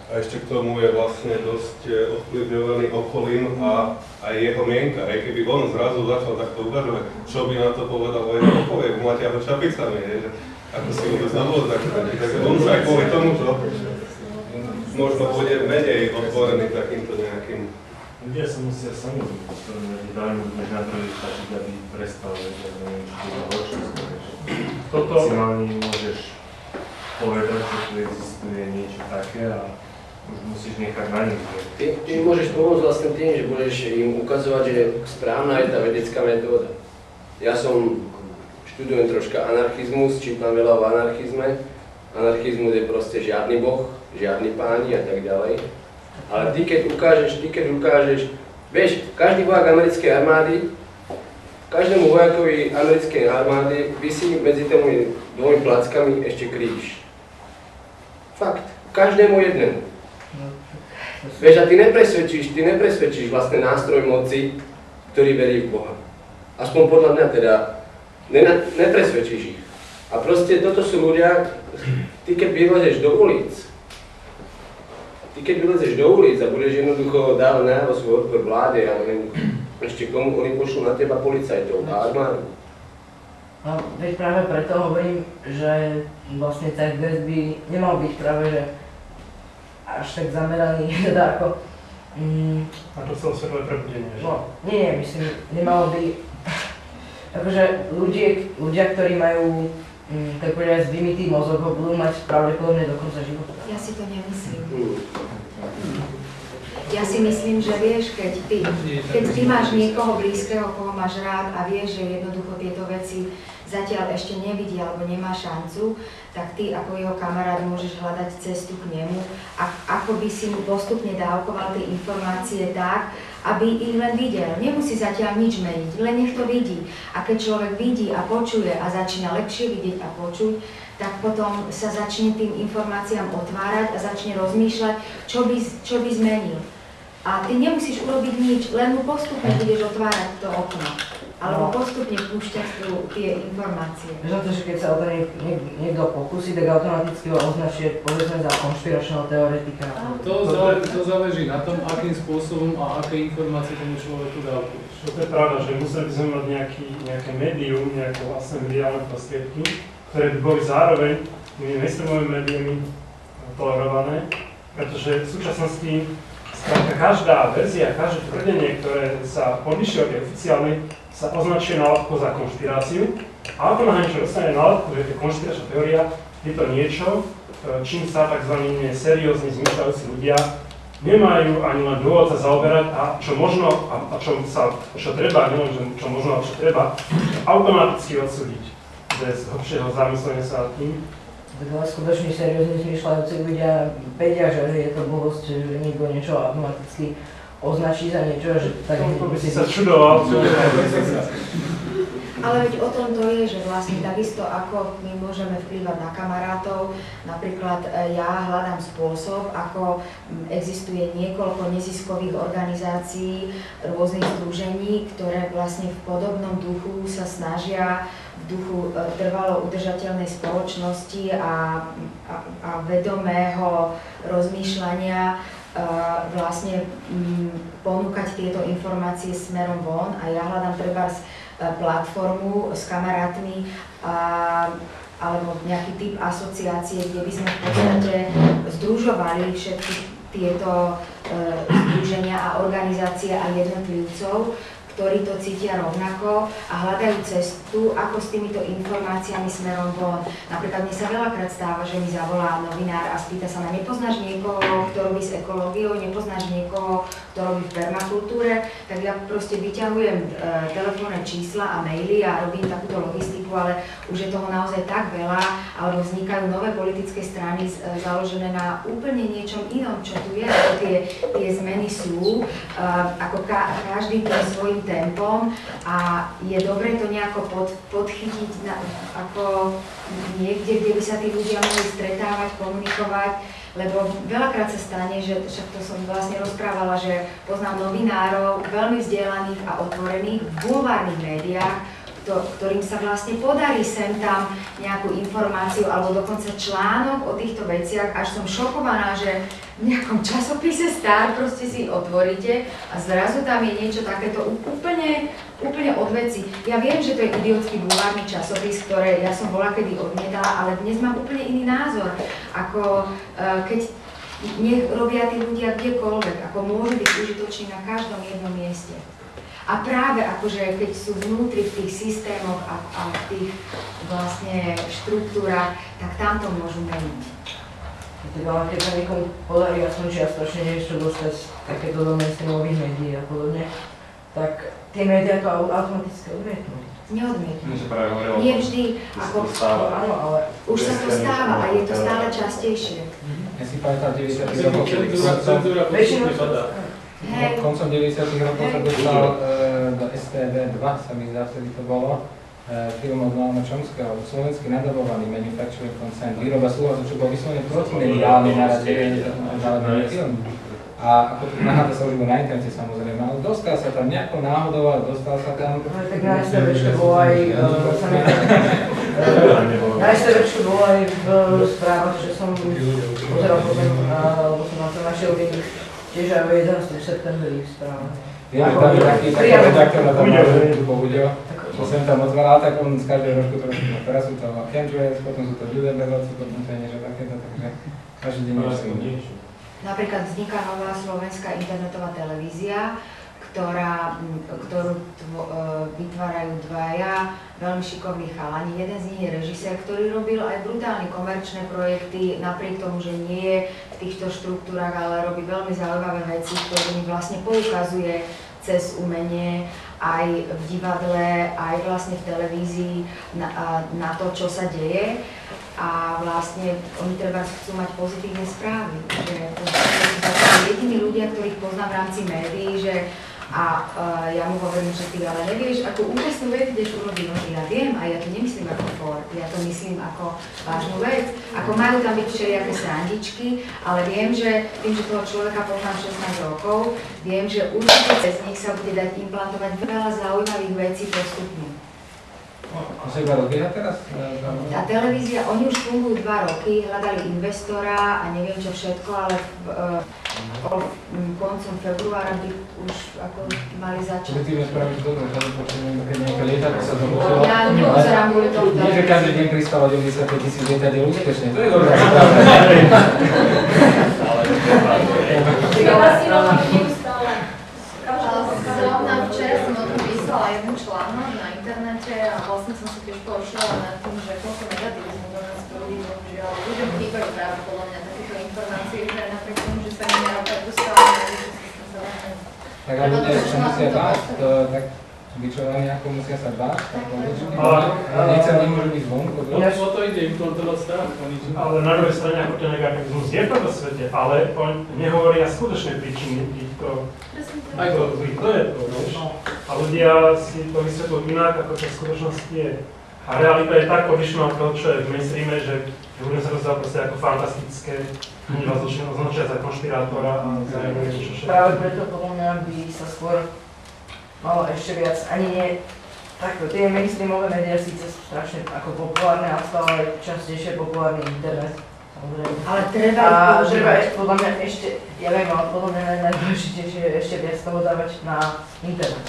A ešte k tomu je vlastne dosť ovplyvňovaný okolím a aj jeho mienka. Aj keby on zrazu začal takto uvažovať, čo by na to povedal jeho okolie, máte ho čapicami, že ako si vôbec navolil takže on sa aj kvôli tomu, že možno bude menej otvorený takýmto nejakým. Ľudia sa musia sami rozprávať, dajme medzinárodný stačiť, aby prestal vedieť, neviem, či to je horšie skôr. Toto maximálne môžeš povedať, že tu existuje niečo také a už musíš nechať na nich. Ty môžeš pomôcť vlastne tým, že budeš im ukazovať, že správna je tá vedecká metóda. Ja študujem troška anarchizmus, čítam veľa o anarchizme. Anarchizmus je proste žiadny boh, žiadny páni a tak ďalej. Ale ty keď ukážeš, vieš, každý vojak americkej armády, každému vojakovi americkej armády visí medzi tými dvomi plackami ešte kríž. Fakt, každému jednému. Vieš, a ty nepresvedčíš vlastne nástroj moci, ktorý verí v Boha. Aspoň podľa mňa teda, nepresvedčíš ich. A proste toto sú ľudia, ty keď vylezeš do ulic a budeš jednoducho dávať najavo svoj odpor vláde, ja neviem, ešte komu oni pošlú na teba policajtov a armádu. No, veď práve preto hovorím, že vlastne CFDS by nemal byť práve, že až tak zameraný, teda ako... A to celosvetové prebudenie, že? No, nie, myslím, nemalo by... Akože ľudia, ktorí majú tak povedať vymitý mozog, ho budú mať pravdepodobne do konca života. Ja si to nemyslím. Ja si myslím, že vieš, keď ty máš niekoho blízkeho, koho máš rád a vieš, že jednoducho tieto veci zatiaľ ešte nevidí alebo nemá šancu, tak ty ako jeho kamarát môžeš hľadať cestu k nemu a ako by si mu postupne dávkoval tie informácie tak, aby ich len videl. Nemusí zatiaľ nič meniť, len nech to vidí. A keď človek vidí a počuje a začína lepšie vidieť a počuť, tak potom sa začne tým informáciám otvárať a začne rozmýšľať, čo by zmenil. A ty nemusíš urobiť nič, len mu postupne budeš otvárať to okno. Alebo postupne púšťať tie informácie. Vieš to, že keď sa o to niekto pokusí, tak automaticky ho označí povedzme za konšpiračného teoretika. To záleží na tom, akým spôsobom a aké informácie tomu človeku dávkuješ. To je pravda, že museli by sme mať nejaké médium, nejaké vlastné mediálne prostriedky, ktoré by boli zároveň mainstreamovými médiami tolerované, pretože v súčasnosti každá verzia, každé tvrdenie, ktoré sa odlišuje od tej oficiálnej, sa označuje nálepkou za konšpiráciu. A ako na niečo dostane nálepku, že je to konšpiračná teória, je to niečo, čím sa tzv. Seriózni zmýšľajúci ľudia nemajú ani len dôvod sa zaoberať a čo možno, a čo treba, neviem, čo možno a čo treba, automaticky odsúdiť bez hlbšieho zamyslenia sa nad tým. Tak ale skutočne seriózne zmýšľajúci ľudia vedia, že je to blbosť, že niekto niečo automaticky označí za niečo, že tak... To by si sa čudoval. Ale veď o tom to je, že vlastne takisto ako my môžeme vplývať na kamarátov, napríklad ja hľadám spôsob, ako existuje niekoľko neziskových organizácií, rôznych združení, ktoré vlastne v podobnom duchu sa snažia v duchu trvalo udržateľnej spoločnosti a vedomého rozmýšľania vlastne ponúkať tieto informácie smerom von a ja hľadám trebárs platformu s kamarátmi alebo nejaký typ asociácie, kde by sme v podstate združovali všetky tieto združenia a organizácie a jednotlivcov, ktorí to cítia rovnako a hľadajú cestu, ako s týmito informáciami smerom von. Napríklad mne sa veľakrát stáva, že mi zavolá novinár a spýta sa ma, nepoznáš niekoho, kto robí s ekológiou, nepoznáš niekoho, kto robí v permakultúre, tak ja proste vyťahujem telefónne čísla a maily a robím takúto logistiku, ale už je toho naozaj tak veľa, alebo vznikajú nové politické strany založené na úplne niečom inom, čo tu je, ako tie zmeny sú, ako každý tým svojím tempom a je dobré to nejako podchytiť ako niekde, kde by sa tí ľudia mohli stretávať, komunikovať, lebo veľakrát sa stane, že však to som vlastne rozprávala, že poznám novinárov veľmi vzdelaných a otvorených v bulvárnych médiách, ktorým sa vlastne podarí sem tam nejakú informáciu alebo dokonca článok o týchto veciach, až som šokovaná, že v nejakom časopise Star proste si otvoríte a zrazu tam je niečo takéto úplne od veci. Ja viem, že to je idiotský bulvárny časopis, ktoré ja som bola kedy odmietala, ale dnes mám úplne iný názor. Ako keď nech robia tí ľudia kdekoľvek, ako môžu byť užitoční na každom jednom mieste. A práve akože keď sú vnútri v tých systémoch a v tých vlastne štruktúrach, tak tam to môžu meniť. Keď sa niekomu podarí aspoň čiastočne niečo dostať takéto do mainstreamových médií a podobne, tak tie médiá to automaticky odmietnú. Neodmietnú. Nie vždy, ako áno, ale už sa to stáva a je to stále častejšie. Ja si pamätám 90. rokov. Koncom 90. rokov sa dostal do STV2, sa mi zdá, vtedy to bolo, film od Noama Chomskyho, slovenský nadabovaný Manufacturing Consent, výroba súhlasu, čo bol vyslovene protimediálny naradený film. A ako naháda sa už na internete samozrejme, ale dostal sa tam nejakou náhodou, ale dostal sa tam... Tak na STVčke bolo aj... Na STVčke bolo aj v správach, že som pozeral potom, lebo som na to našiel link, tiež aj o 11. septembri v správach. Ja, tam je taký redaktor na tom mážu, bohuďo, čo som tam otváral, tak on z každej rožku trošku, teraz sú to Chemtrails, potom sú to Bilderbergovci, potom to je niečo takéto, takže každý deň je Napríklad vzniká nová slovenská internetová televízia, ktorú vytvárajú dvaja veľmi šikovní chalani. Jeden z nich je režisér, ktorý robil aj brutálne komerčné projekty, napriek tomu, že nie je v týchto štruktúrach, ale robí veľmi zaujímavé veci, ktorými vlastne poukazuje cez umenie aj v divadle, aj vlastne v televízii na to, čo sa deje. A vlastne oni treba chcú mať pozitívne správy, že to sú jediní ľudia, ktorých poznám v rámci médií, že ja mu hovorím, že ty ale nevieš, akú úžasnú vec ideš urobiť, no ja viem a ja to nemyslím ako for, ja to myslím ako vážnu vec. Ako majú tam byť všelijaké srandičky, ale viem, že toho človeka poznám 16 rokov, viem, že určite cez nich sa bude dať implantovať veľa zaujímavých vecí postupne. To sa iba rozbieha teraz? Tá televízia, oni už fungujú 2 roky, hľadali investora a neviem čo všetko, ale koncom februára by už ako mali začať. Pozitívne spraviť dobre, keď nejaké lietadlo sa domúčilo. Ja nepozerám kvôli tomu. Nie, že každý deň pristáva 95 000 lietadiel úspešne, to je dobrá správa. Ale zrovna včera som o tom písala jednu článok na internete a vlastne som sa tiež poučila nad tým, že koľko negatívizmu do nás prúdi, bohužiaľ ľuďom chýbajú práve podľa mňa takéto informácie, že napriek tomu, že sa im neopäť dostávame, že sa vlastne... Tak a ľudia sa musia báť, tak bičovaní ako musia sa báť, tak nechcem nemôžu byť zvonku. O to ide implantovať strach. Ale na druhej strane, ako ten negativizmus je v svete, ale nehovoria skutočné príčiny týchto zlých. To je to, vieš? A ľudia si to vysvetľujú inak, ako to v skutočnosti je. A realita je tak odlišná od toho, čo je v mainstreame, že ľudia sa rozdávať proste ako fantastické, oni vás označia za konšpirátora a za neviem čo všetko. Práve preto podľa mňa by sa skôr malo ešte viac, ani nie takto, tie mainstreamové médiá síce sú strašne ako populárne a stále častejšie populárny internet, samozrejme. Ale treba podľa mňa ešte, ja viem, ale podľa mňa najdôležitejšie je ešte viac toho dávať na internet.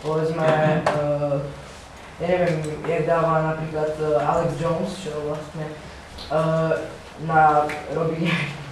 Povedzme, ja neviem, jak dáva napríklad Alex Jones, čo vlastne robí,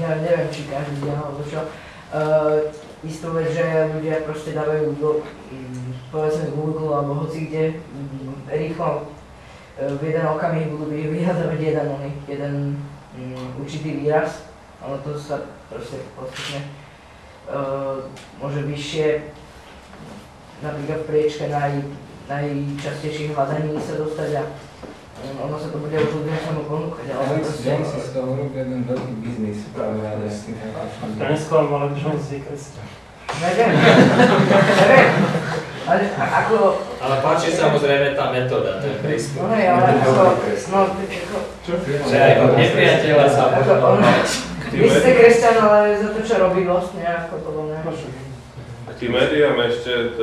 ja neviem, či každý deň alebo čo, istú vec, že ľudia proste dávajú do, povedzme Google alebo hoci kde, rýchlo v jeden okamih budú vyhľadávať jeden určitý výraz, ale to sa proste postupne môže vyššie, napríklad v priečke najčastejších hľadaní sa dostať a ono sa to bude už ľudia samo ponúkať. Alex Jones si z toho robí jeden veľký biznis práve s tým. To neskôr Alex Jones je kresťan. Neviem. Ale páči samozrejme tá metóda, ten prístup. No hej, ale že aj od nepriateľa sa možno mať. Vy ste kresťan, ale za to, čo robí vlastne, ako podľa mňa. Tým médiám ešte,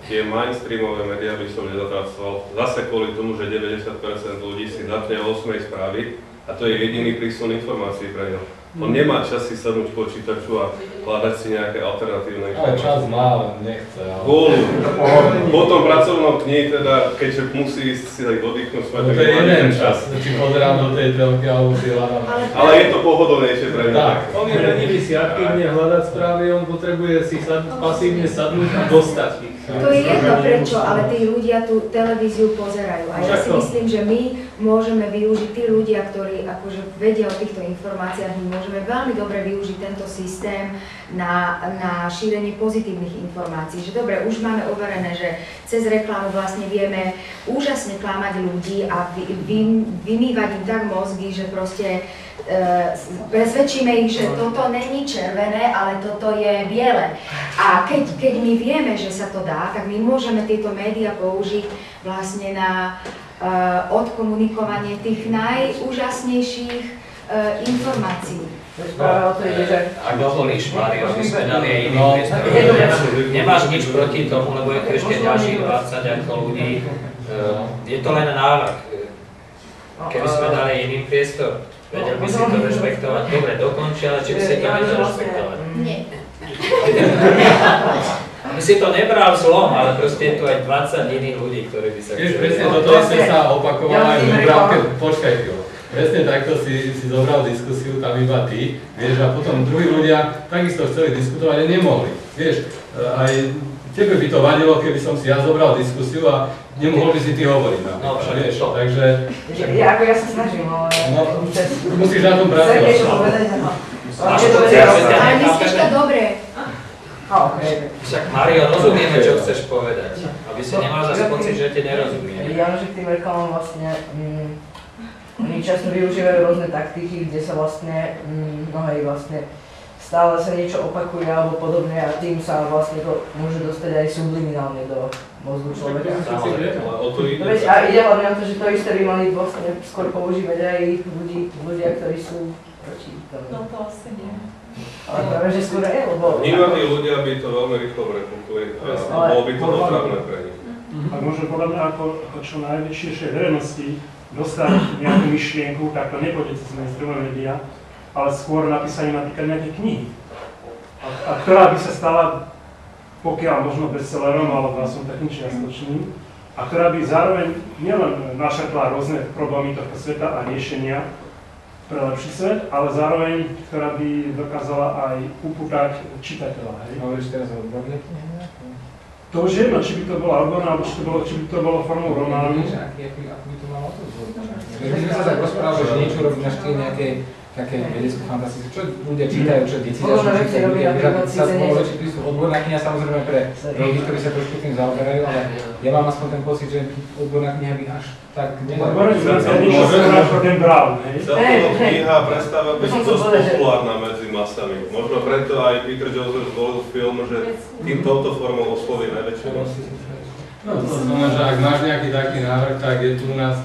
tie mainstreamové médiá by som nezatracoval. Zase kvôli tomu, že 90% ľudí si zapne o 8 správy a to je jediný prísun informácií pre ňo. On nemá čas si sadnúť počítaču a hľadať si nejaké alternatívne informácie. Ale čas má, ale nechce. Po tom pracovnom dni, teda, keďže musí si aj oddychnúť, to je jeden čas, či pozerám do tej telky alebo si hľadám. Ale je to pohodlnejšie pre mňa. On je lenivý si aktívne hľadať správy, on potrebuje si pasívne sadnúť a dostať ich. To je jedno prečo, ale tí ľudia tú televíziu pozerajú. A ja si myslím, že my môžeme využiť, tí ľudia, ktorí akože vedia o týchto informáciách, my môžeme veľmi dobre využiť tento systém na šírenie pozitívnych informácií. Že dobre, už máme overené, že cez reklamu vlastne vieme úžasne klamať ľudí a vymývať im tak mozgy, že proste presvedčíme ich, že toto není červené, ale toto je biele. A keď my vieme, že sa to dá, tak my môžeme tieto médiá použiť vlastne na odkomunikovanie tých najúžasnejších informácií. Ak dovolíš, Mário, my sme dali aj iný priestor. Nemáš nič proti tomu, lebo je to ešte ďalších 20 ako ľudí. Je to len návrh. Keby sme dali iný priestor, vedel by si to rešpektovať. Dobre, dokonči, ale či by si to vedel rešpektovať? Nie. Aby si to nebral zlom, ale proste je tu aj 20 iných ľudí, ktorí by sa chceli. Presne toto isté sa opakovalo aj v Dubravke, počkaj chvíľu. Presne takto si zobral diskusiu tam iba ty, vieš, a potom druhí ľudia takisto chceli diskutovať a nemohli. Vieš, aj tebe by to vadilo, keby som si ja zobral diskusiu a nemohol by si ty hovoriť. No, vieš, takže... Ja sa snažím, ale... Musíš na tom pracovať. Ale myslíš to dobre. Však Mário, rozumieme, čo chceš povedať. Aby si nemal zase pocit, že ti nerozumie. Ja, že k tým reklamám vlastne... Oni často využívajú rôzne taktiky, kde sa vlastne, stále sa niečo opakuje alebo podobne a tým sa vlastne to môže dostať aj subliminálne do mozgu človeka. A ide hlavne na to, že to isté by mali vlastne skôr používať aj ľudia, ktorí sú proti tomu. No to asi nie. Ale práve, že skôr je, lebo... Vnímaví ľudia by to veľmi rýchlo prepukli a bolo by to otravné pre nich. A môžeme podľa mňa ako čo najväčšej verejnosti dostať nejakú myšlienku, tak to nepôjde cez mainstreamové médiá, ale skôr napísaním napríklad nejaké knihy. A ktorá by sa stala, pokiaľ možno bestsellerom, alebo som takým čiastočným, a ktorá by zároveň nielen našetla rôzne problémy tohto sveta a riešenia pre lepší svet, ale zároveň, ktorá by dokázala aj upútať čitateľa. Hovoríš teraz o odbornej? To už jedno, či by to bola odborná, alebo či by to bolo formou románu. Ako by to malo to zvodnúť? My sme sa tak rozprávali, že niečo robí na štýl nejakej vedeckej fantasy, čo ľudia čítajú, čo deti začnú čítať, sa spolu väčší prístup. Odborná kniha samozrejme pre ľudí, ktorí sa trošku tým zaoberajú, ale ja mám aspoň ten pocit, že odborná kniha by až tak Odborná kniha je ten Brown, hej? Táto kniha prestáva byť dosť populárna medzi masami. Možno preto aj Peter Joseph zvolil film, že tým touto formou osloví najväčšie masy. No to znamená, že ak máš nejaký taký návrh, tak je tu u nás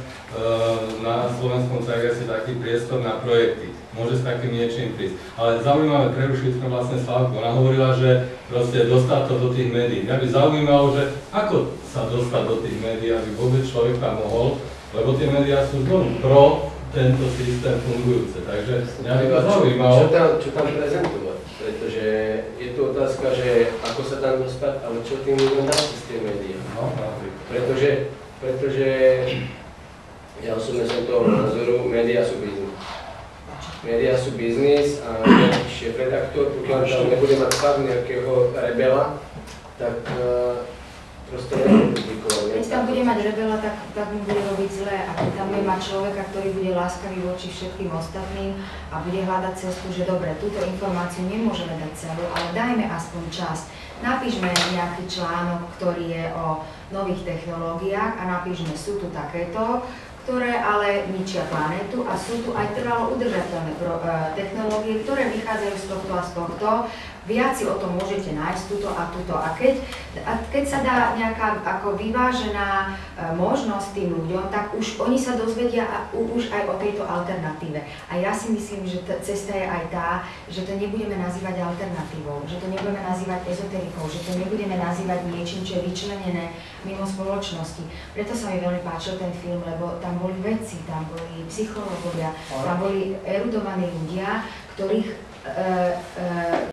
na Slovenskom CGS taký priestor na projekty. Môže s takým niečím prísť. Ale zaujímavé, prerušili sme vlastne Slavku. Ona hovorila, že proste dostať to do tých médií. Mňa by zaujímalo, že ako sa dostať do tých médií, aby vôbec človek tam mohol, lebo tie médiá sú znovu pro tento systém fungujúce. Takže mňa by to zaujímalo. Čo tam prezentovať? Pretože je tu otázka, že ako sa tam dostať, ale čo tým ľuďom dá z tie médiá. No, pretože ja osobne som toho názoru, médiá sú biznis. Médiá sú biznis a šéf-redaktor, pokiaľ tam nebude mať fakt nejakého rebela, tak proste nebude publikovať. Keď tam bude mať rebela, tak mu bude robiť zle. A keď tam bude mať človeka, ktorý bude láskavý voči všetkým ostatným a bude hľadať cestu, že dobre, túto informáciu nemôžeme dať celú, ale dajme aspoň časť. Napíšme nejaký článok, ktorý je o nových technológiách a napíšme, sú tu takéto, ktoré ale ničia planétu a sú tu aj trvalo udržateľné technológie, ktoré vychádzajú z tohto a z tohto. Viac si o tom môžete nájsť túto a túto. A keď sa dá nejaká ako vyvážená možnosť tým ľuďom, tak už oni sa dozvedia už aj o tejto alternatíve. A ja si myslím, že cesta je aj tá, že to nebudeme nazývať alternatívou, že to nebudeme nazývať ezoterikou, že to nebudeme nazývať niečím, čo je vyčlenené mimo spoločnosti. Preto sa mi veľmi páčil ten film, lebo tam boli vedci, tam boli psychológovia, tam boli erudovaní ľudia, ktorých